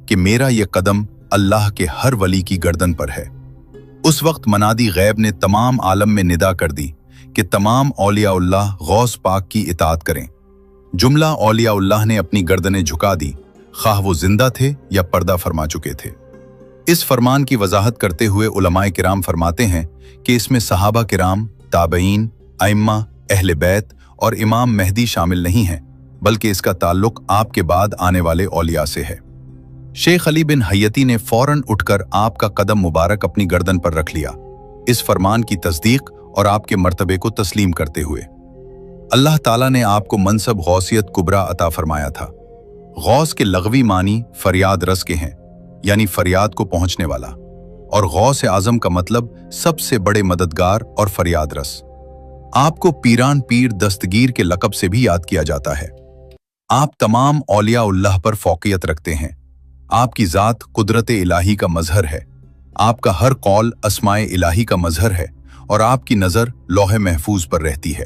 कि मेरा ये कदम अल्लाह के हर वली की गर्दन पर है। उस वक्त मनादी गैब ने तमाम आलम में निदा कर दी कि तमाम औलियाउल्लाह गौस पाक की इताअत करें। जुमला औलियाउल्लाह ने अपनी गर्दनें झुका दी, खाह वो जिंदा थे या पर्दा फरमा चुके थे। इस फरमान की वजाहत करते हुए उलमाए किराम फरमाते हैं कि इसमें सहाबा किराम, ताबईन, अइम्मा, अहले बैत और इमाम मेहदी शामिल नहीं हैं, बल्कि इसका ताल्लुक आपके बाद आने वाले औलिया से है। शेख अली बिन हयती ने फौरन उठकर आपका कदम मुबारक अपनी गर्दन पर रख लिया, इस फरमान की तस्दीक और आपके मर्तबे को तस्लीम करते हुए। अल्लाह ताला ने आपको मनसब गौसियत कुबरा अता फरमाया था। गौस के लगवी मानी फरियाद रस के हैं, यानी फरियाद को पहुंचने वाला, और गौस आजम का मतलब सबसे बड़े मददगार और फरियाद रस। आपको पीरान पीर दस्तगीर के लक़ब से भी याद किया जाता है। आप तमाम औलियाउल्लाह पर फौकियत रखते हैं। आपकी ज़ात कुदरत इलाही का मजहर है। आपका हर कौल अस्माए इलाही का मजहर है और आपकी नज़र लौहे महफूज पर रहती है।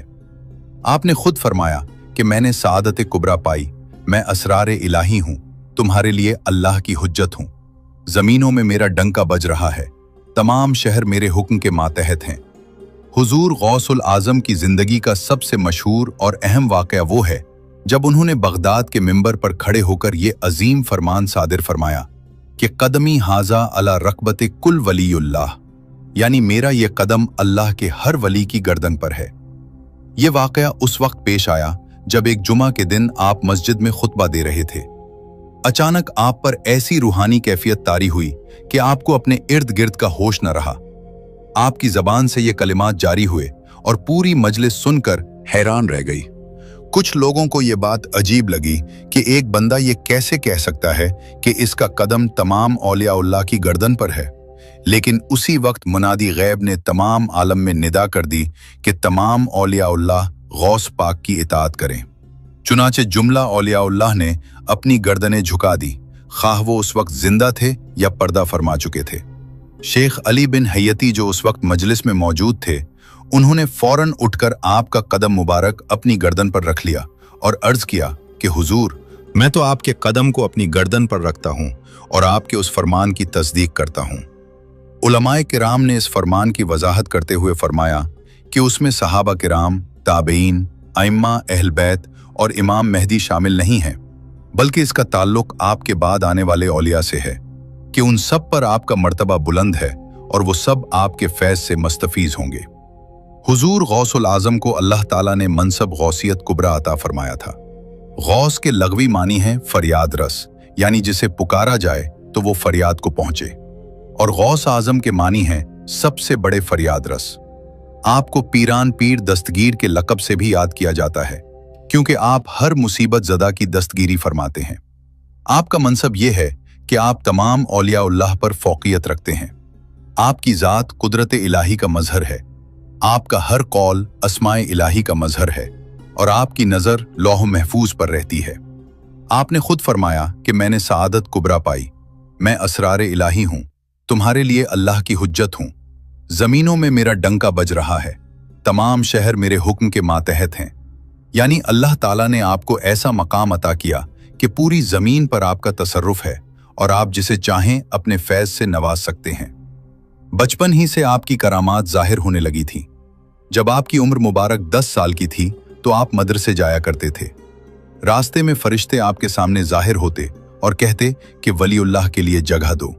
आपने खुद फरमाया कि मैंने सादत कुबरा पाई, मैं असरार इलाही हूँ, तुम्हारे लिए अल्लाह की हुज्जत हूँ। ज़मीनों में मेरा डंका बज रहा है, तमाम शहर मेरे हुक्म के मातहत हैं। हुजूर गौसुल आजम की ज़िंदगी का सबसे मशहूर और अहम वाक़या वो है जब उन्होंने बगदाद के मिंबर पर खड़े होकर ये अजीम फरमान सादिर फरमाया कि कदमी हाजा अला रकबते कुल वलीउल्लाह, यानी मेरा ये कदम अल्लाह के हर वली की गर्दन पर है। ये वाक़या उस वक्त पेश आया जब एक जुमा के दिन आप मस्जिद में खुतबा दे रहे थे। अचानक आप पर ऐसी रूहानी कैफियत तारी हुई कि आपको अपने इर्द गिर्द का होश न रहा। आपकी जबान से ये कलिमात जारी हुए और पूरी मजलिस सुनकर हैरान रह गई। कुछ लोगों को ये बात अजीब लगी कि एक बंदा ये कैसे कह सकता है कि इसका कदम तमाम औलियाउल्लाह की गर्दन पर है। लेकिन उसी वक्त मुनादी गैब ने तमाम आलम में निदा कर दी कि तमाम औलियाउल्लाह गौस पाक की इताअत करें। चुनाचे जुमला औलियाउल्लाह ने अपनी गर्दनें झुका दी, खाह वो उस वक्त जिंदा थे या पर्दा फरमा चुके थे। शेख अली बिन हयती जो उस वक्त मजलिस में मौजूद थे, उन्होंने फौरन उठकर आपका कदम मुबारक अपनी गर्दन पर रख लिया और अर्ज किया कि हुजूर, मैं तो आपके कदम को अपनी गर्दन पर रखता हूं और आपके उस फरमान की तस्दीक करता हूं। उलमाए किराम ने इस फरमान की वजाहत करते हुए फरमाया कि उसमें सहाबा किराम, ताबईन, अइम्मा अहल बैत और इमाम मेहदी शामिल नहीं हैं, बल्कि इसका ताल्लुक आपके बाद आने वाले औलिया से है कि उन सब पर आपका मर्तबा बुलंद है और वो सब आपके फैज़ से मस्तफीज होंगे। हुजूर गौसुल आजम को अल्लाह ताला ने मनसब गौसियत कुबरा अता फरमाया था। गौस के लगवी मानी है फरियाद रस, यानी जिसे पुकारा जाए तो वो फरियाद को पहुंचे, और गौस आजम के मानी है सबसे बड़े फरियाद रस। आपको पीरान पीर दस्तगीर के लक़ब से भी याद किया जाता है, क्योंकि आप हर मुसीबत ज़दा की दस्तगीरी फरमाते हैं। आपका मनसब ये है कि आप तमाम औलियाउल्लाह पर फौकियत रखते हैं। आपकी ज़ात कुदरत इलाही का मजहर है। आपका हर कौल अस्माए इलाही का मजहर है और आपकी नज़र लौह महफूज पर रहती है। आपने खुद फरमाया कि मैंने सआदत कुबरा पाई, मैं असरारे इलाही हूँ, तुम्हारे लिए अल्लाह की हुज्जत हूँ। ज़मीनों में मेरा डंका बज रहा है, तमाम शहर मेरे हुक्म के मातहत हैं। यानी अल्लाह ताला ने आपको ऐसा मकाम अता किया कि पूरी ज़मीन पर आपका तसर्रुफ है और आप जिसे चाहें अपने फैज़ से नवाज सकते हैं। बचपन ही से आपकी करामात जाहिर होने लगी थी। जब आपकी उम्र मुबारक 10 साल की थी तो आप मदरसे जाया करते थे। रास्ते में फरिश्ते आपके सामने जाहिर होते और कहते कि वलीउल्लाह के लिए जगह दो।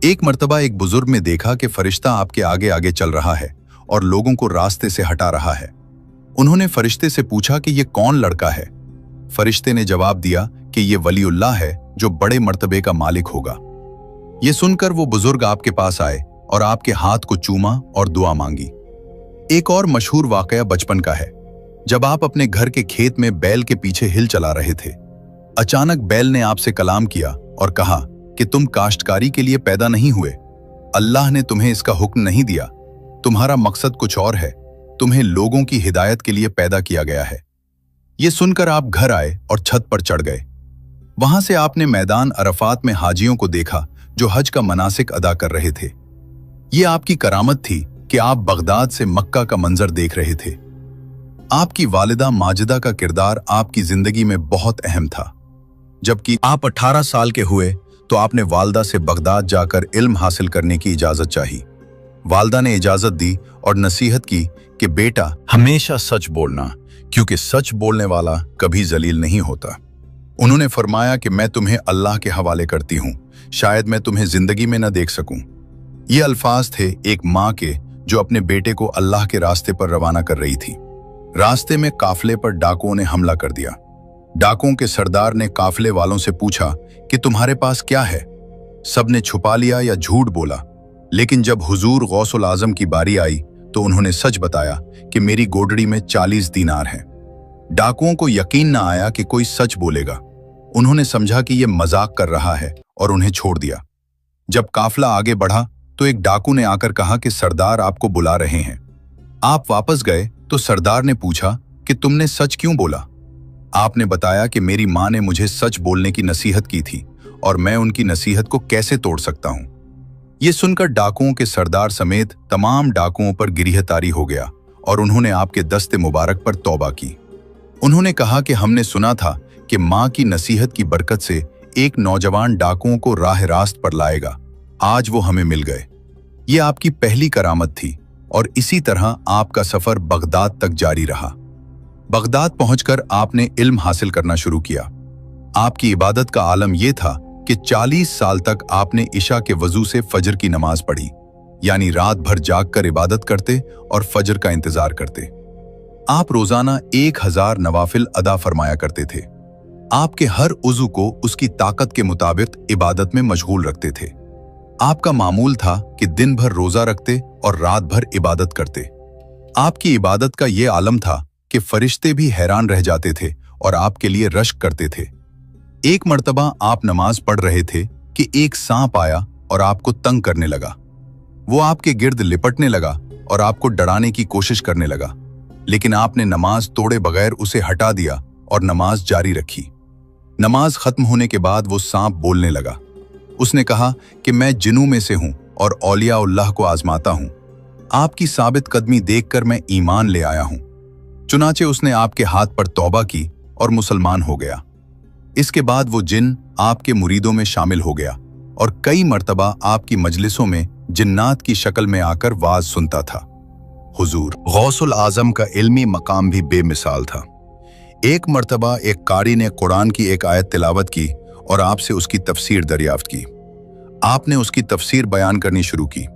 एक मर्तबा एक बुजुर्ग ने देखा कि फरिश्ता आपके आगे आगे चल रहा है और लोगों को रास्ते से हटा रहा है। उन्होंने फरिश्ते से पूछा कि ये कौन लड़का है। फरिश्ते ने जवाब दिया कि ये वलीउल्लाह है जो बड़े मर्तबे का मालिक होगा। ये सुनकर वो बुजुर्ग आपके पास आए और आपके हाथ को चूमा और दुआ मांगी। एक और मशहूर वाकया बचपन का है। जब आप अपने घर के खेत में बैल के पीछे हिल चला रहे थे, अचानक बैल ने आपसे कलाम किया और कहा कि तुम काश्तकारी के लिए पैदा नहीं हुए, अल्लाह ने तुम्हें इसका हुक्म नहीं दिया, तुम्हारा मकसद कुछ और है, तुम्हें लोगों की हिदायत के लिए पैदा किया गया है। ये सुनकर आप घर आए और छत पर चढ़ गए। वहां से आपने मैदान अरफात में हाजियों को देखा जो हज का मनासिक अदा कर रहे थे। ये आपकी करामत थी कि आप बगदाद से मक्का का मंजर देख रहे थे। आपकी वालिदा माजिदा का किरदार आपकी जिंदगी में बहुत अहम था। जबकि आप 18 साल के हुए तो आपने वालदा से बगदाद जाकर इल्म हासिल करने की इजाजत चाही। वालदा ने इजाजत दी और नसीहत की कि बेटा हमेशा सच बोलना, क्योंकि सच बोलने वाला कभी जलील नहीं होता। उन्होंने फरमाया कि मैं तुम्हें अल्लाह के हवाले करती हूँ, शायद मैं तुम्हें जिंदगी में न देख सकूं। ये अल्फाज थे एक माँ के जो अपने बेटे को अल्लाह के रास्ते पर रवाना कर रही थी। रास्ते में काफले पर डाकुओं ने हमला कर दिया। डाकुओं के सरदार ने काफले वालों से पूछा कि तुम्हारे पास क्या है। सबने छुपा लिया या झूठ बोला, लेकिन जब हुजूर गौसुल आजम की बारी आई तो उन्होंने सच बताया कि मेरी गोडड़ी में 40 दीनार हैं। डाकुओं को यकीन न आया कि कोई सच बोलेगा। उन्होंने समझा कि यह मजाक कर रहा है और उन्हें छोड़ दिया। जब काफला आगे बढ़ा तो एक डाकू ने आकर कहा कि सरदार आपको बुला रहे हैं। आप वापस गए तो सरदार ने पूछा कि तुमने सच क्यों बोला। आपने बताया कि मेरी माँ ने मुझे सच बोलने की नसीहत की थी और मैं उनकी नसीहत को कैसे तोड़ सकता हूँ। ये सुनकर डाकुओं के सरदार समेत तमाम डाकुओं पर गिरफ्तारी हो गया और उन्होंने आपके दस्ते मुबारक पर तौबा की। उन्होंने कहा कि हमने सुना था कि माँ की नसीहत की बरकत से एक नौजवान डाकुओं को राह रास्त पर लाएगा। आज वो हमें मिल गए। ये आपकी पहली करामत थी और इसी तरह आपका सफर बगदाद तक जारी रहा। बगदाद पहुंचकर आपने इल्म हासिल करना शुरू किया। आपकी इबादत का आलम यह था कि 40 साल तक आपने इशा के वजू से फजर की नमाज पढ़ी, यानी रात भर जागकर इबादत करते और फजर का इंतजार करते। आप रोजाना 1000 नवाफिल अदा फरमाया करते थे। आपके हर उज़ू को उसकी ताकत के मुताबिक इबादत में मशगूल रखते थे। आपका मामूल था कि दिन भर रोजा रखते और रात भर इबादत करते। आपकी इबादत का ये आलम था कि फरिश्ते भी हैरान रह जाते थे और आपके लिए रश्क करते थे। एक मर्तबा आप नमाज पढ़ रहे थे कि एक सांप आया और आपको तंग करने लगा। वो आपके गिर्द लिपटने लगा और आपको डराने की कोशिश करने लगा, लेकिन आपने नमाज तोड़े बगैर उसे हटा दिया और नमाज जारी रखी। नमाज खत्म होने के बाद वो सांप बोलने लगा। उसने कहा कि मैं जिन्नों में से हूं और औलिया-उल्लाह को आजमाता हूं। आपकी साबित कदमी देखकर मैं ईमान ले आया हूं। चुनाचे उसने आपके हाथ पर तौबा की और मुसलमान हो गया। इसके बाद वो जिन आपके मुरीदों में शामिल हो गया और कई मर्तबा आपकी मजलिसों में जिन्नात की शक्ल में आकर वाज सुनता था। हुजूर गौसुल आजम का इल्मी मकाम भी बेमिसाल था। एक मर्तबा एक कारी ने कुरान की एक आयत तिलावत की और आपसे उसकी तफसीर दरियाफ्त की। आपने उसकी तफसीर बयान करनी शुरू की।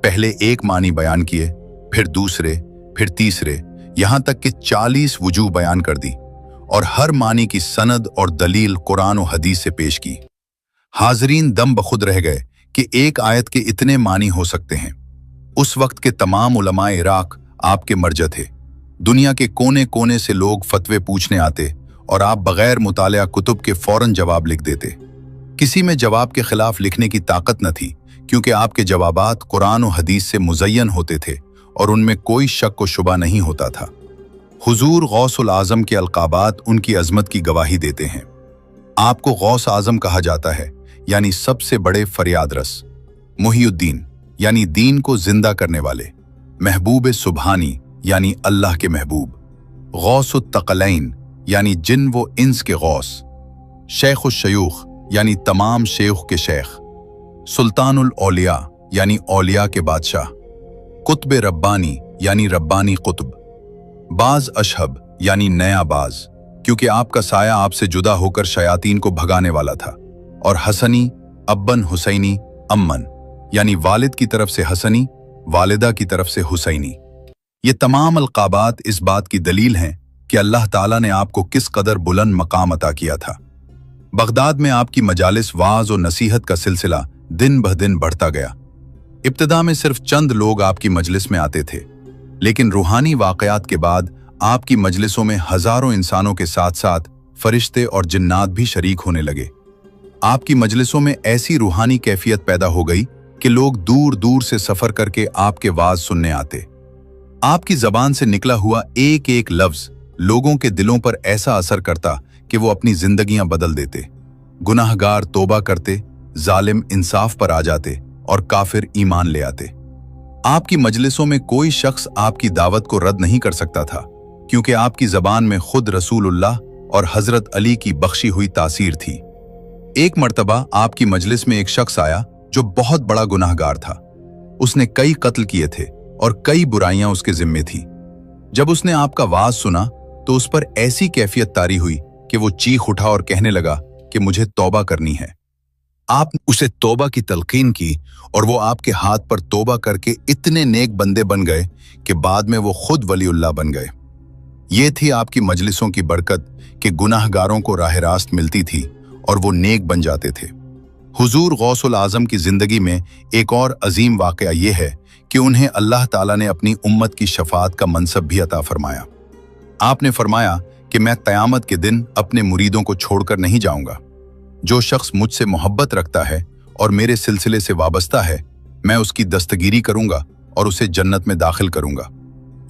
पहले एक मानी बयान किए, फिर दूसरे, फिर तीसरे, यहां तक कि 40 वजूह बयान कर दी और हर मानी की सनद और दलील कुरान और हदीस से पेश की। हाजरीन दम बखुद रह गए कि एक आयत के इतने मानी हो सकते हैं। उस वक्त के तमाम उलमाए इराक आपके मर्जा थे। दुनिया के कोने कोने से लोग फतवे पूछने आते और आप बगैर मुतालिया कुतुब के फौरन जवाब लिख देते। किसी में जवाब के खिलाफ लिखने की ताकत न थी, क्योंकि आपके जवाबात कुरान और हदीस से मुज़य्यन होते थे और उनमें कोई शक व शुबा नहीं होता था। हुजूर गौसुल आजम के अलकाबात उनकी अजमत की गवाही देते हैं। आपको गौस आजम कहा जाता है, यानी सबसे बड़े फरियाद रस। मुहियुद्दीन यानी दीन को जिंदा करने वाले। महबूब सुबहानी यानी अल्लाह के महबूब। गौसुत तकलैन यानी जिन वो इंस के गौस। शेख शयूख यानी तमाम शेख के शेख। सुल्तानुल औलिया यानी औलिया के बादशाह। कुतब रब्बानी यानी रब्बानी कुतब। बाज अशहब यानी नया बाज, क्योंकि आपका साया आपसे जुदा होकर शयातीन को भगाने वाला था। और हसनी, अब्बन, हुसैनी, अम्मन यानी वालिद की तरफ से हसनी, वालिदा की तरफ से हुसैनी। ये तमाम अलकाबात इस बात की दलील हैं कि अल्लाह ताला ने आपको किस कदर बुलंद मकाम अता किया था। बगदाद में आपकी मजालिस वाज और नसीहत का सिलसिला दिन ब दिन बढ़ता गया। इब्तिदा में सिर्फ चंद लोग आपकी मजलिस में आते थे, लेकिन रूहानी वाकयात के बाद आपकी मजलिसों में हजारों इंसानों के साथ साथ फरिश्ते और जिन्नात भी शरीक होने लगे। आपकी मजलिसों में ऐसी रूहानी कैफियत पैदा हो गई कि लोग दूर दूर से सफर करके आपके वाज सुनने आते। आपकी जबान से निकला हुआ एक एक लफ्ज लोगों के दिलों पर ऐसा असर करता कि वो अपनी जिंदगियां बदल देते। गुनाहगार तौबा करते, जालिम इंसाफ पर आ जाते और काफिर ईमान ले आते। आपकी मजलिसों में कोई शख्स आपकी दावत को रद्द नहीं कर सकता था, क्योंकि आपकी जबान में खुद रसूलुल्लाह और हजरत अली की बख्शी हुई तासीर थी। एक मर्तबा आपकी मजलिस में एक शख्स आया जो बहुत बड़ा गुनाहगार था। उसने कई कत्ल किए थे और कई बुराइयां उसके जिम्मे थी। जब उसने आपका वाज सुना तो उस पर ऐसी कैफियत तारी हुई कि वो चीख उठा और कहने लगा कि मुझे तौबा करनी है। आप उसे तौबा की तलकीन की और वो आपके हाथ पर तौबा करके इतने नेक बंदे बन गए कि बाद में वो खुद वलीउल्लाह बन गए। ये थी आपकी मजलिसों की बरकत कि गुनाहगारों को राह रास्त मिलती थी और वो नेक बन जाते थे। हुजूर गौसुल आजम की जिंदगी में एक और अजीम वाकया ये है कि उन्हें अल्लाह ताला ने अपनी उम्मत की शफाअत का मनसब भी अता फरमाया। आपने फरमाया कि मैं क़यामत के दिन अपने मुरीदों को छोड़कर नहीं जाऊंगा। जो शख्स मुझसे मोहब्बत रखता है और मेरे सिलसिले से वाबस्ता है, मैं उसकी दस्तगीरी करूंगा और उसे जन्नत में दाखिल करूंगा।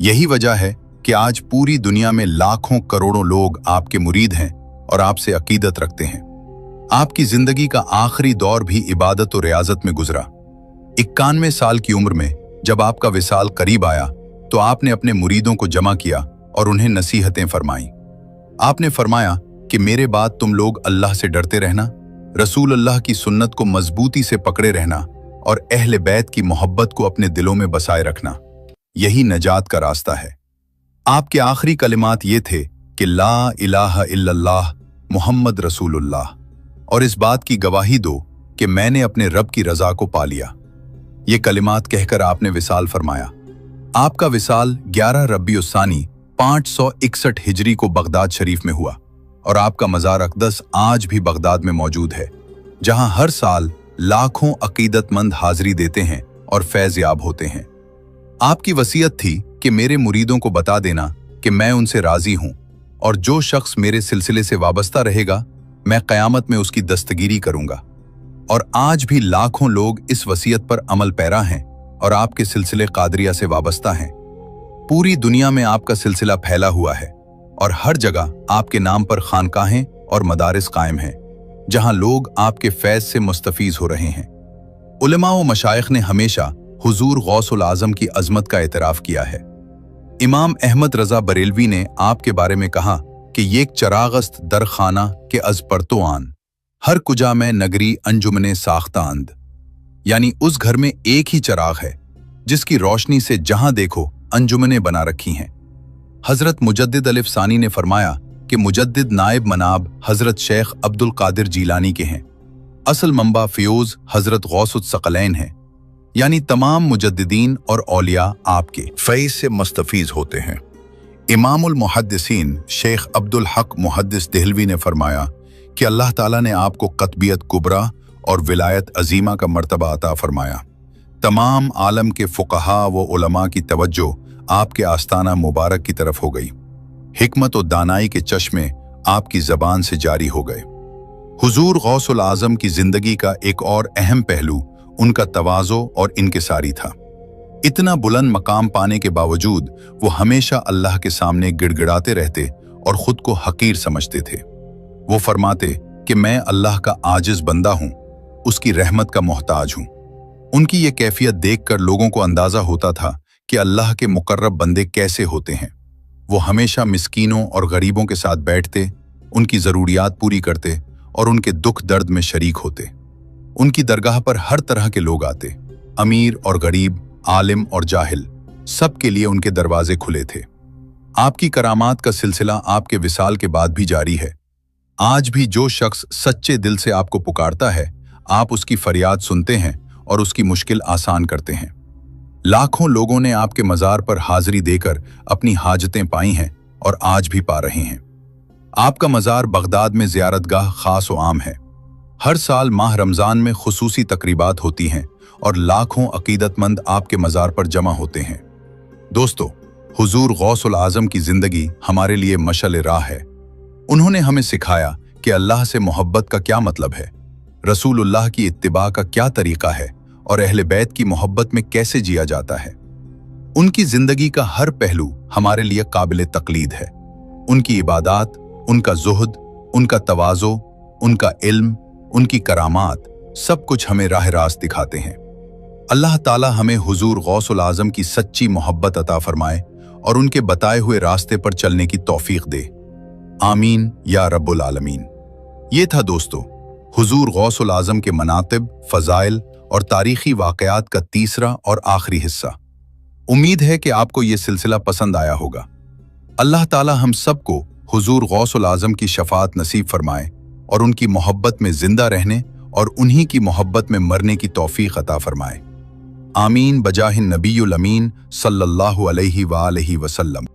यही वजह है कि आज पूरी दुनिया में लाखों करोड़ों लोग आपके मुरीद हैं और आपसे अकीदत रखते हैं। आपकी जिंदगी का आखिरी दौर भी इबादत और रियाजत में गुजरा। 91 साल की उम्र में जब आपका विसाल करीब आया तो आपने अपने मुरीदों को जमा किया और उन्हें नसीहतें फरमाई। आपने फरमाया कि मेरे बाद तुम लोग अल्लाह से डरते रहना, रसूल अल्लाह की सुन्नत को मजबूती से पकड़े रहना और अहले बैत की मोहब्बत को अपने दिलों में बसाए रखना। यही नजात का रास्ता है। आपके आखिरी कलिमात ये थे कि ला इलाहा इल्लल्लाह मुहम्मद रसूलुल्लाह, और इस बात की गवाही दो कि मैंने अपने रब की रजा को पा लिया। ये कलिमात कहकर आपने विसाल फरमाया। आपका विसाल 11 रबीउस्सानी 561 हिजरी को बगदाद शरीफ में हुआ और आपका मज़ार अक़दस आज भी बगदाद में मौजूद है, जहां हर साल लाखों अकीदतमंद हाजिरी देते हैं और फैज़ याब होते हैं। आपकी वसीयत थी कि मेरे मुरीदों को बता देना कि मैं उनसे राजी हूं और जो शख्स मेरे सिलसिले से वाबस्ता रहेगा मैं क़यामत में उसकी दस्तगीरी करूंगा। और आज भी लाखों लोग इस वसीयत पर अमल पैरा हैं और आपके सिलसिले कादरिया से वाबस्ता हैं। पूरी दुनिया में आपका सिलसिला फैला हुआ है और हर जगह आपके नाम पर खानकाहें और मदारिस कायम हैं, जहां लोग आपके फैज़ से मुस्तफ़ीज़ हो रहे हैं। उलमा व मशाइख ने हमेशा हुजूर गौसुल आज़म की अज़मत का एतराफ़ किया है। इमाम अहमद रज़ा बरेलवी ने आपके बारे में कहा कि ये एक चरागस्त दर खाना के अज़ परतो आन, हर कुजा में नगरी अंजुमने साख्ता अंद, यानी उस घर में एक ही चराग है जिसकी रोशनी से जहां देखो अंजुमने बना रखी हैं। हज़रत मुजद्दिद अलिफ सानी ने फरमाया कि मुजद्दिद नायब मनाब हज़रत शेख अब्दुल कादिर जीलानी के हैं, असल मंबा फ़ियोज़ हज़रत गौसुस सकलैन है, यानी तमाम मुजद्दिदीन और औलिया आपके फैज़ से मुस्तफ़ीज़ होते हैं। इमामुल मुहद्दिसीन शेख अब्दुल हक मुहद्दिस देहलवी ने फरमाया कि अल्लाह ताला ने आपको क़तबियत कुबरा और विलायत अजीमा का मर्तबा अता फरमाया। तमाम आलम के फ़ुक़हा व उलमा की तवज्जो आपके आस्ताना मुबारक की तरफ हो गई। हिकमत और दानाई के चश्मे आपकी ज़बान से जारी हो गए। हुजूर गौसुल आज़म की ज़िंदगी का एक और अहम पहलू उनका तवाज़ो और इनकिसारी था। इतना बुलंद मकाम पाने के बावजूद वो हमेशा अल्लाह के सामने गिड़गिड़ाते रहते और ख़ुद को हकीर समझते थे। वो फरमाते कि मैं अल्लाह का आजिज़ बंदा हूँ, उसकी रहमत का मोहताज हूँ। उनकी ये कैफियत देखकर लोगों को अंदाज़ा होता था कि अल्लाह के मुकर्रब बंदे कैसे होते हैं। वो हमेशा मिस्कीनों और गरीबों के साथ बैठते, उनकी ज़रूरियात पूरी करते और उनके दुख दर्द में शरीक होते। उनकी दरगाह पर हर तरह के लोग आते, अमीर और गरीब, आलिम और जाहिल, सब के लिए उनके दरवाजे खुले थे। आपकी करामात का सिलसिला आपके विसाल के बाद भी जारी है। आज भी जो शख्स सच्चे दिल से आपको पुकारता है, आप उसकी फरियाद सुनते हैं और उसकी मुश्किल आसान करते हैं। लाखों लोगों ने आपके मज़ार पर हाजिरी देकर अपनी हाजतें पाई हैं और आज भी पा रहे हैं। आपका मज़ार बगदाद में ज़ियारतगाह खास व आम है। हर साल माह रमज़ान में खुसूसी तकरीबात होती हैं और लाखों अकीदतमंद आपके मज़ार पर जमा होते हैं। दोस्तों, हुजूर गौसुल आज़म की ज़िंदगी हमारे लिए मशअल राह है। उन्होंने हमें सिखाया कि अल्लाह से मोहब्बत का क्या मतलब है, रसूलुल्लाह की इत्तिबा का क्या तरीका है और अहले बैत की मोहब्बत में कैसे जिया जाता है। उनकी ज़िंदगी का हर पहलू हमारे लिए काबिल तकलीद है। उनकी इबादात, उनका ज़ुहद, उनका तवाज़ो, उनका इल्म, उनकी करामात, सब कुछ हमें राह रास्त दिखाते हैं। अल्लाह ताला हमें हुजूर गौसुल आज़म की सच्ची मोहब्बत अता फरमाए और उनके बताए हुए रास्ते पर चलने की तौफीक दे। आमीन या रब्बुल आलमीन। ये था दोस्तों हुजूर गौसुल आज़म के मनातिब, फ़ज़ाइल और तारीख़ी वाक़यात का तीसरा और आखिरी हिस्सा। उम्मीद है कि आपको ये सिलसिला पसंद आया होगा। अल्लाह ताला हम सबको हुजूर गौसुल आज़म की शफ़ाअत नसीब फरमाए और उनकी मोहब्बत में ज़िंदा रहने और उन्हीं की मोहब्बत में मरने की तौफ़ीक़ अता फरमाए। आमीन बजाहिन नबीयुल अमीन सल्लल्लाहु अलैहि वसल्लम।